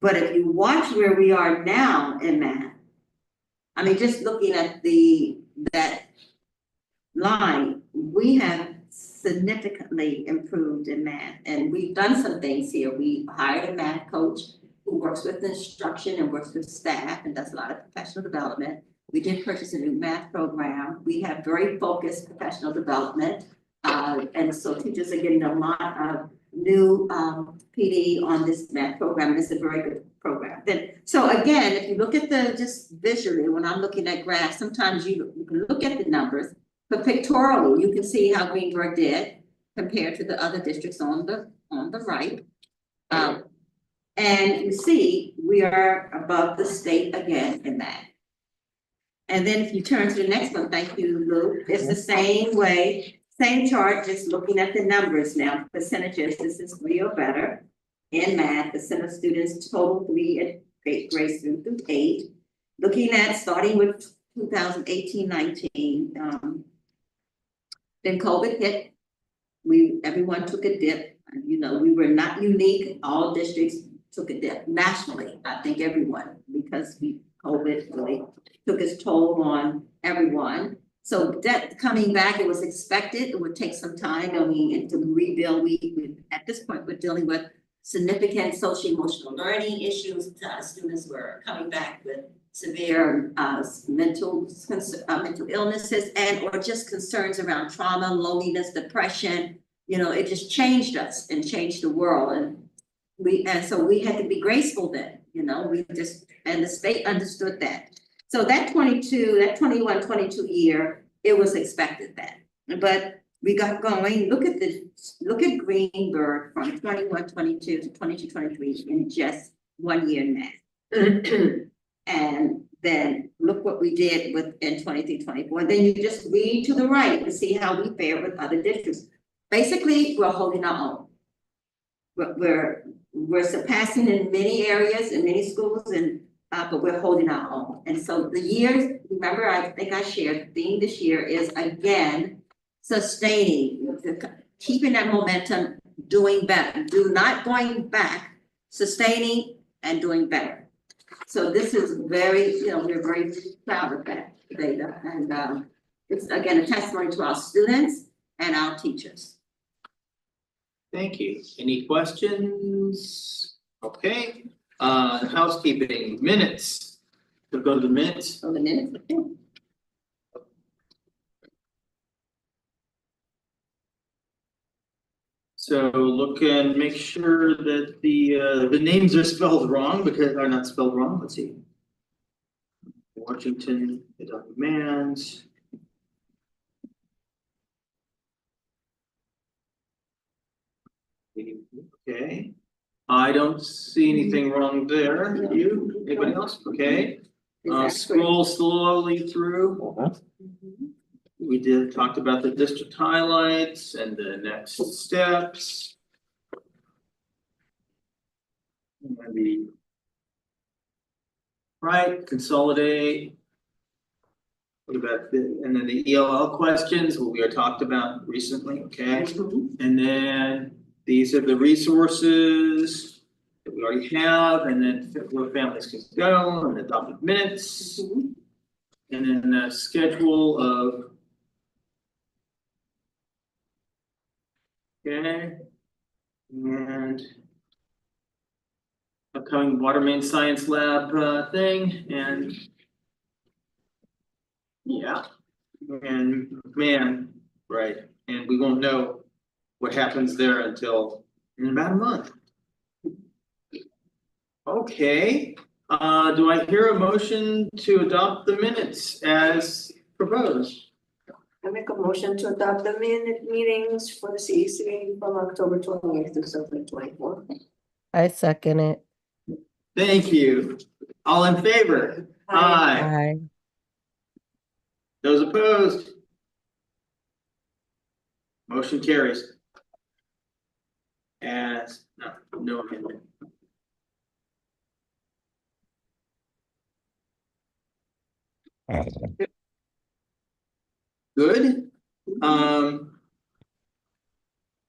But if you watch where we are now in math, I mean, just looking at that line, we have significantly improved in math, and we've done some things here. We hired a math coach who works with instruction and works with staff and does a lot of professional development. We did purchase a new math program. We have very focused professional development. And so teachers are getting a lot of new PD on this math program. It's a very good program. So again, if you look at just visually, when I'm looking at graphs, sometimes you can look at the numbers, but pictorially, you can see how Greenburgh did compared to the other districts on the right. And you see, we are above the state again in that. And then if you turn to the next one, thank you, Lou, it's the same way, same chart, just looking at the numbers now, percentages. This is 3 or better in math, percent of students total 3 at grades through 8. Looking at starting with 2018-19, then COVID hit. Everyone took a dip. You know, we were not unique. All districts took a dip nationally. I think everyone, because COVID really took its toll on everyone. So that coming back, it was expected. It would take some time. I mean, to rebuild. We at this point we're dealing with significant social emotional learning issues. Students were coming back with severe mental illnesses or just concerns around trauma, loneliness, depression. You know, it just changed us and changed the world. And so we had to be graceful then, you know, and the state understood that. So that 21-22 year, it was expected then. But we got going. Look at Greenburgh from 21-22 to 22-23 in just 1 year in math. And then look what we did in 23-24. Then you just read to the right and see how we fare with other districts. Basically, we're holding our own. We're surpassing in many areas, in many schools, but we're holding our own. And so the years, remember, I think I shared, the theme this year is again, sustaining, keeping that momentum, doing better, not going back, sustaining and doing better. So this is very, we're very proud of that data. And it's again, a testimony to our students and our teachers. Thank you. Any questions? Okay, housekeeping minutes. We'll go to the minutes. So the minutes, okay. So look and make sure that the names are spelled wrong because are not spelled wrong. Let's see. Washington, the demands. Okay. I don't see anything wrong there. You, anybody else? Okay. Scroll slowly through. We talked about the district highlights and the next steps. And right, consolidate. What about and then the ELL questions, what we had talked about recently, okay? And then these are the resources that we already have, and then where families can go, and adopted minutes. And then the schedule of. Okay. And. Upcoming water main science lab thing and. Yeah, and man, right, and we won't know what happens there until in about a month. Okay, do I hear a motion to adopt the minutes as proposed? I make a motion to adopt the meetings for the CEC from October 28th to 2024. I second it. Thank you. All in favor? Aye. Aye. Those opposed? Motion carries. As no amendment. Good.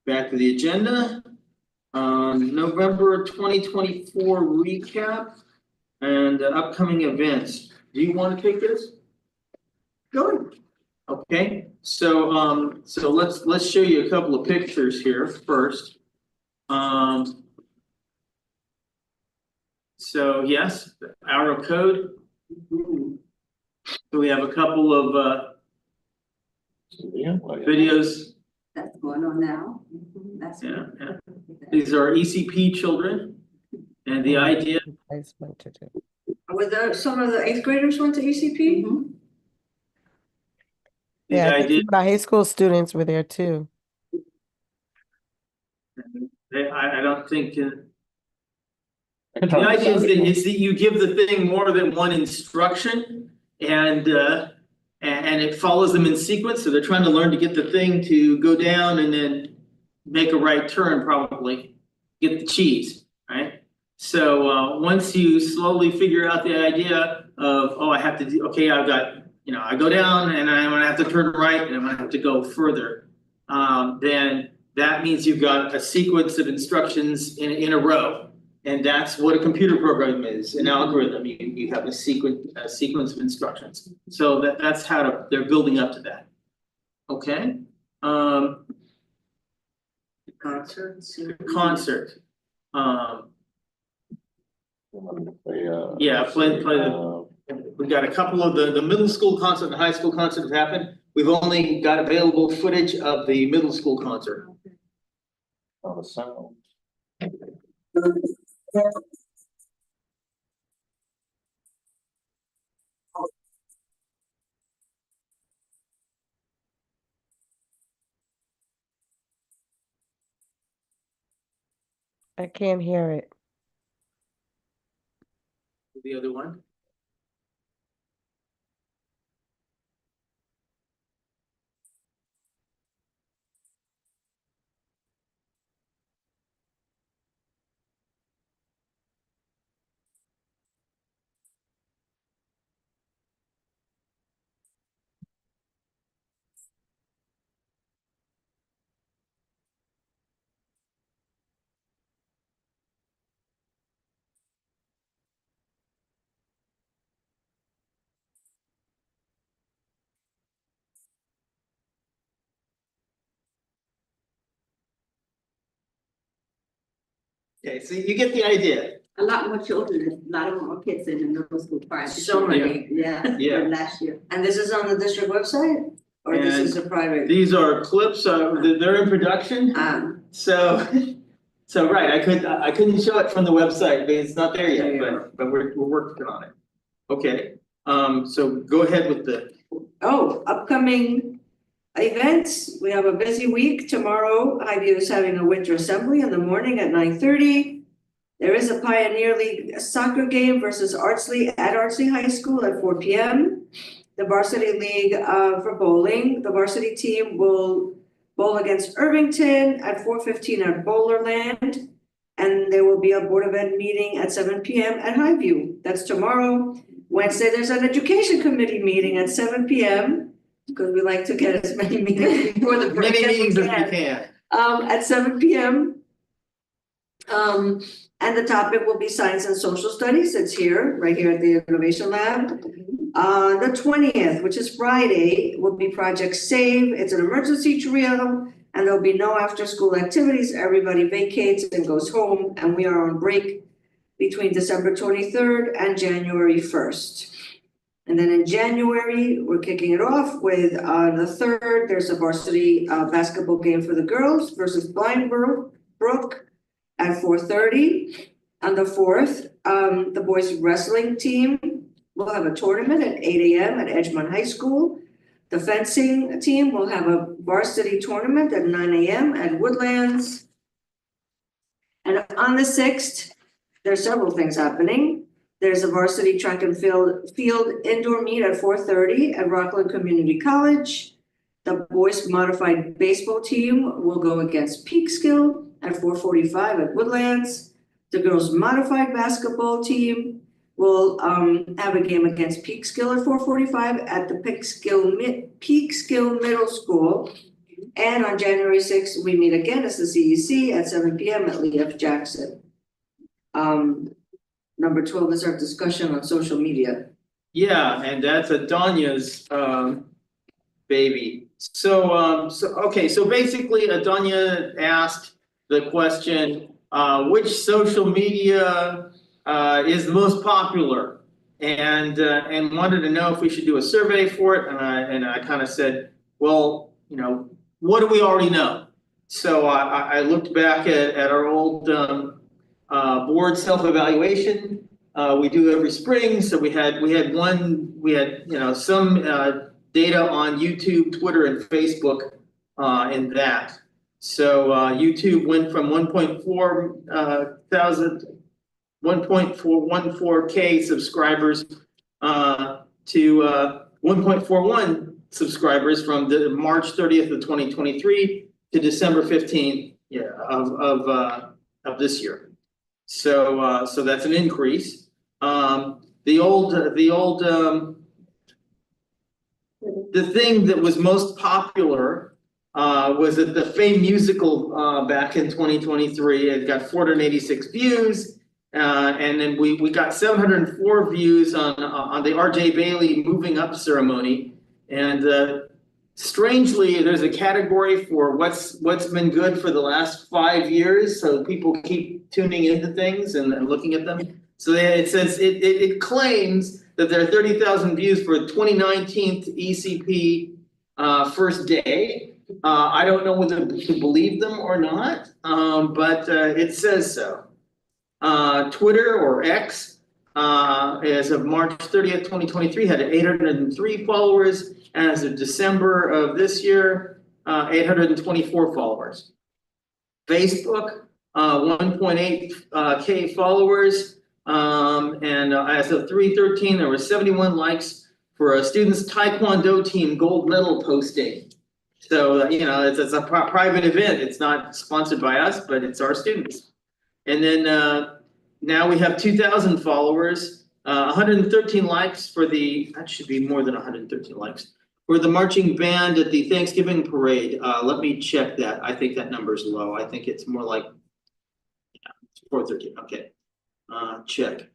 Back to the agenda. November 2024 recap and upcoming events. Do you want to take this? Go. Okay, so so let's show you a couple of pictures here first. So yes, arrow code. So we have a couple of videos. That's going on now. That's. Yeah. These are ECP children, and the idea. Placement to do. Were some of the 8th graders went to ECP? The Yeah, I think idea. some of the high school students were there too. I don't think. The idea is that you give the thing more than one instruction, and it follows them in sequence. So they're trying to learn to get the thing to go down and then make a right turn, probably get the cheese, right? So once you slowly figure out the idea of, oh, I have to do, okay, I've got, I go down and I'm gonna have to turn right and I'm gonna have to go further. Then that means you've got a sequence of instructions in a row. And that's what a computer program is, an algorithm. You have a sequence of instructions. So that's how they're building up to that. Okay. Concerts. Concert. Yeah, play the. We got a couple of the middle school concert and high school concert have happened. We've only got available footage of the middle school concert. On the sound. I can't hear it. The other one. Okay, so you get the idea. A lot more children, a lot more kids in the middle school prior to. So many. Yeah, Yeah. than last year. And this is on the district website, or this is a private? These are clips, they're in production, so, so right, I couldn't show it from the website, but it's not there yet, but we're working on it. Okay, so go ahead with the, Oh, upcoming events, we have a busy week. Tomorrow, Highview is having a winter assembly in the morning at 9:30. There is a Pioneer League soccer game versus Ardsley at Ardsley High School at 4 p.m. The varsity league for bowling, the varsity team will bowl against Irvington at 4:15 at Bowlerland. And there will be a Board of Ed meeting at 7 p.m. at Highview. That's tomorrow. Wednesday, there's an education committee meeting at 7 p.m. because we like to get as many meetings before the break many as we meetings as we can. can. At 7 p.m. And the topic will be science and social studies. It's here, right here at the Innovation Lab. The 20th, which is Friday, will be Project Save. It's an emergency drill, and there'll be no after-school activities. Everybody vacates and goes home, and we are on break between December 23rd and January 1st. And then in January, we're kicking it off with the 3rd, there's a varsity basketball game for the girls versus Blind Brook at 4:30. On the 4th, the boys wrestling team will have a tournament at 8 a.m. at Edgemont High School. The fencing team will have a varsity tournament at 9 a.m. at Woodlands. And on the 6th, there's several things happening. There's a varsity track and field indoor meet at 4:30 at Rockland Community College. The boys modified baseball team will go against Peekskill at 4:45 at Woodlands. The girls modified basketball team will have a game against Peekskill at 4:45 at the Peekskill Middle School. And on January 6th, we meet again as the CEC at 7 p.m. at Lee F. Jackson. Number 12 is our discussion on social media. Yeah, and that's Adonya's baby. So basically Adonya asked the question, which social media is the most popular? And wanted to know if we should do a survey for it, and I kind of said, well, you know, what do we already know? So I looked back at our old board self-evaluation. We do every spring, so we had some data on YouTube, Twitter, and Facebook in that. So YouTube went from 1.414K subscribers to 1.41 subscribers from the March 30th of 2023 to December 15th of this year. So that's an increase. The thing that was most popular was at the Fame musical back in 2023. It got 486 views. And then we got 704 views on the RJ Bailey moving up ceremony. And strangely, there's a category for what's been good for the last 5 years. So people keep tuning into things and looking at them. So it says it claims that there are 30,000 views for 2019 ECP first day. I don't know whether to believe them or not, but it says so. Twitter or X, as of March 30th, 2023, had 803 followers. And as of December of this year, 824 followers. Facebook, 1.8K followers. And as of 3/13, there were 71 likes for a student's Taekwondo team gold medal posting. So, it's a private event. It's not sponsored by us, but it's our students. And then now we have 2,000 followers, 113 likes for that should be more than 113 likes, for the marching band at the Thanksgiving parade. Let me check that. I think that number is low. I think it's more like 413, okay. Check.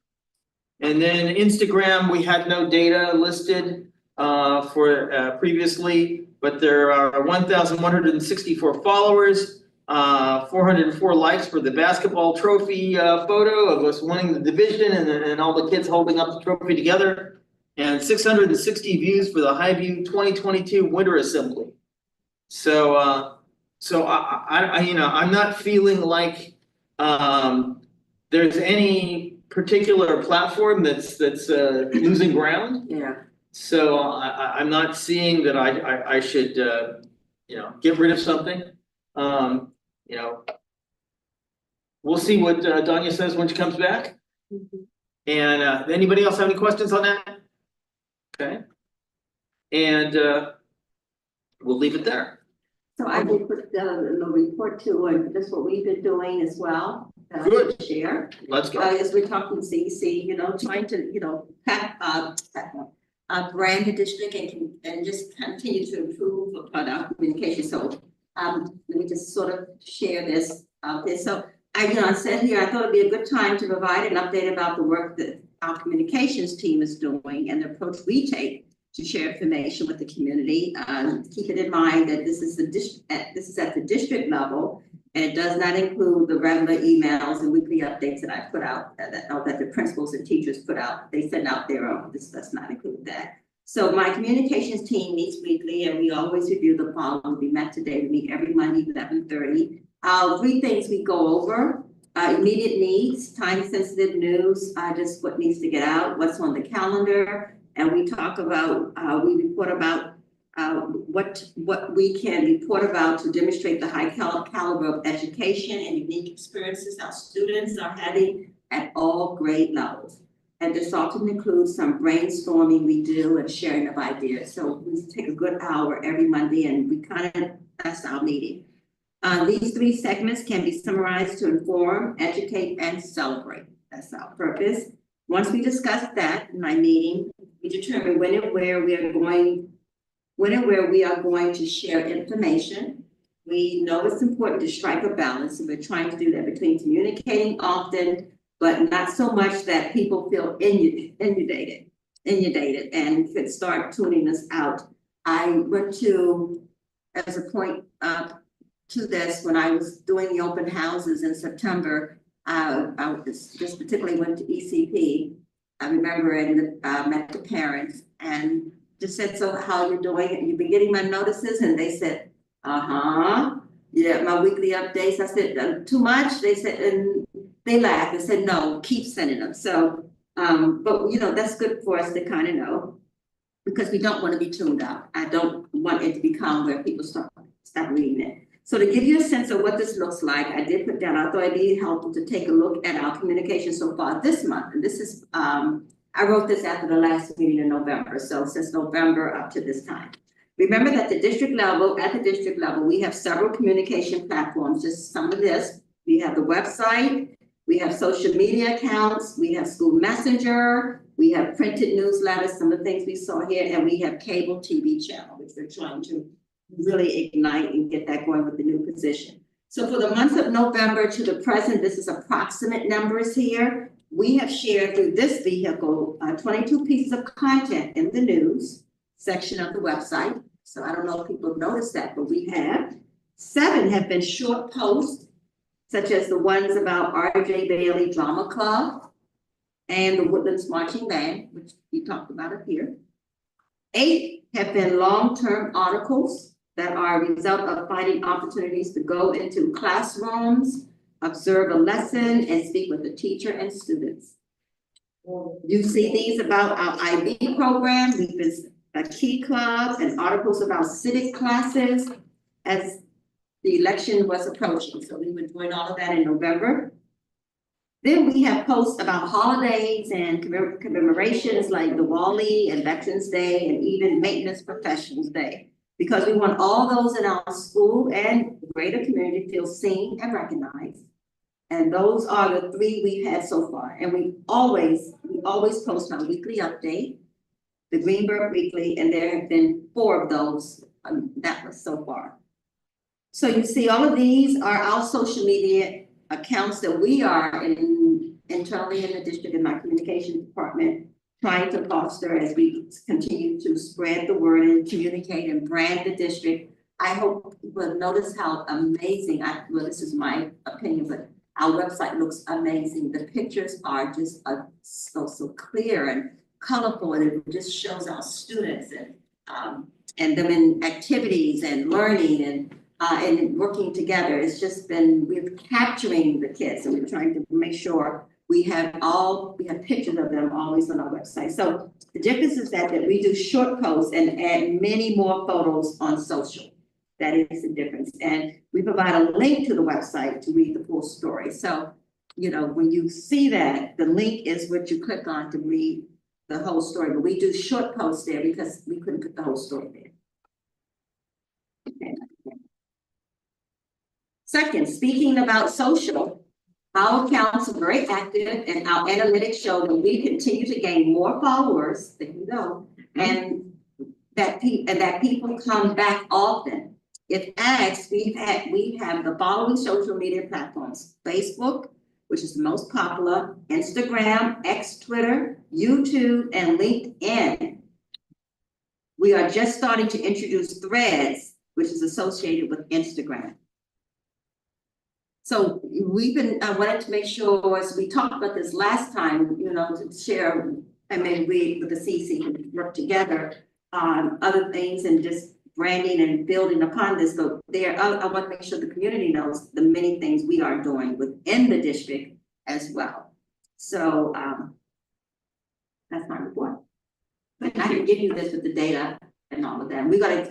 And then Instagram, we had no data listed for previously, but there are 1,164 followers. 404 likes for the basketball trophy photo of us winning the division and all the kids holding up the trophy together. And 660 views for the Highview 2022 Winter Assembly. So I you know, I'm not feeling like there's any particular platform that's losing ground. Yeah. So I'm not seeing that I should you know, get rid of something. You know, we'll see what Danya says when she comes back. And anybody else have any questions on that? Okay. And we'll leave it there. So I did put the report too, and that's what we've been doing as well. Good. Share. Let's go. As we're talking CEC, you know, trying to, you know, brand the district and just continue to improve upon our communication. So, let me just sort of share this out there. So I said here, I thought it'd be a good time to provide an update about the work that our communications team is doing and the approach we take to share information with the community. Keep it in mind that this is at the district level, and it does not include the regular emails and weekly updates that I put out, that the principals and teachers put out. They send out their own. This does not include that. So my communications team meets weekly, and we always review the following. We met today. We meet every Monday, 11:30. 3 things we go over: immediate needs, time-sensitive news, just what needs to get out, what's on the calendar, and we talk about. We report about what we can report about to demonstrate the high caliber of education and unique experiences our students are having at all grade levels. And this often includes some brainstorming we do and sharing of ideas. So we take a good hour every Monday, and that's our meeting. These 3 segments can be summarized to inform, educate, and celebrate. That's our purpose. Once we discuss that in my meeting, we determine when and where we are going to share information. We know it's important to strike a balance, and we're trying to do that between communicating often, but not so much that people feel inundated and could start tuning us out. I went to, as a point to this, when I was doing the open houses in September, I just particularly went to ECP. I remember and met the parents and just said, so how you're doing? You've been getting my notices? And they said, yeah, my weekly updates. I said, too much? They said, and they laughed and said, no, keep sending them. So, but you know, that's good for us to kind of know, because we don't want to be tuned out. I don't want it to become where people stop reading it. So to give you a sense of what this looks like, I did put down, I thought it'd be helpful to take a look at our communication so far this month. And this is, I wrote this after the last meeting in November. So since November up to this time. Remember that at the district level, we have several communication platforms. Just some of this, we have the website, we have social media accounts, we have school messenger, we have printed newsletters, some of the things we saw here, and we have cable TV channel, which we're trying to really ignite and get that going with the new position. So for the month of November to the present, this is approximate numbers here. We have shared through this vehicle 22 pieces of content in the news section of the website. So I don't know if people have noticed that, but we have. 7 have been short posts, such as the ones about RJ Bailey Drama Club and the Woodlands Marching Band, which we talked about it here. 8 have been long-term articles that are a result of finding opportunities to go into classrooms, observe a lesson, and speak with the teacher and students. You see these about our IB program. We've been a key club and articles about civic classes as the election was approaching. So we were doing all of that in November. Then we have posts about holidays and commemorations like Diwali and Veterans Day and even Maintenance Professionals Day, because we want all those in our school and greater community to feel seen and recognized. And those are the 3 we've had so far. And we always post our weekly update, the Greenburgh Weekly, and there have been 4 of those that was so far. So you see all of these are our social media accounts that we are internally in the district, in my communication department, trying to foster as we continue to spread the word and communicate and brand the district. I hope people notice how amazing, well, this is my opinion, but our website looks amazing. The pictures are just so clear and colorful, and it just shows our students and them in activities and learning and working together. It's just been, we're capturing the kids, and we're trying to make sure we have pictures of them always on our website. So the difference is that we do short posts and add many more photos on social. That is the difference. And we provide a link to the website to read the full story. So, you know, when you see that, the link is what you click on to read the whole story. But we do short posts there because we couldn't put the whole story there. Okay. Second, speaking about social, our accounts are very active, and our analytics show that we continue to gain more followers, there you go, and that people come back often. If asked, we have the following social media platforms: Facebook, which is the most popular, Instagram, X, Twitter, YouTube, and LinkedIn. We are just starting to introduce Threads, which is associated with Instagram. So I wanted to make sure, as we talked about this last time, you know, to share, and maybe we with the CC can work together on other things and just branding and building upon this. But I want to make sure the community knows the many things we are doing within the district as well. So that's my report. And I can give you this with the data and all of that.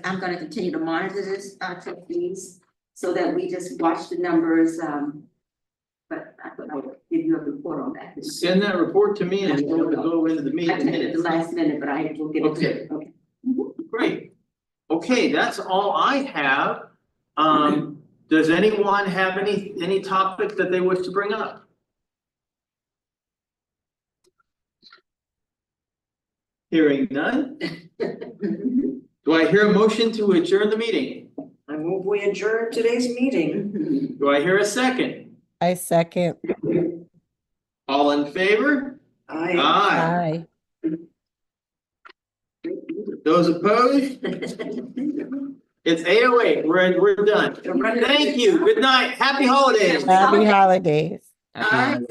I'm gonna continue to monitor this, trustees, so that we just watch the numbers. But I thought I would give you a report on that. Send that report to me and we'll go into the I meeting did it at minutes. the last minute, but I will get it. Okay. Okay. Great. Okay, that's all I have. Does anyone have any topic that they wish to bring up? Hearing none. Do I hear a motion to adjourn the meeting? I move we adjourn today's meeting. Do I hear a second? I second. All in favor? I. Aye. Aye. Those opposed? It's 8:08. We're done. Thank you. Good night. Happy holidays. Happy holidays. All right.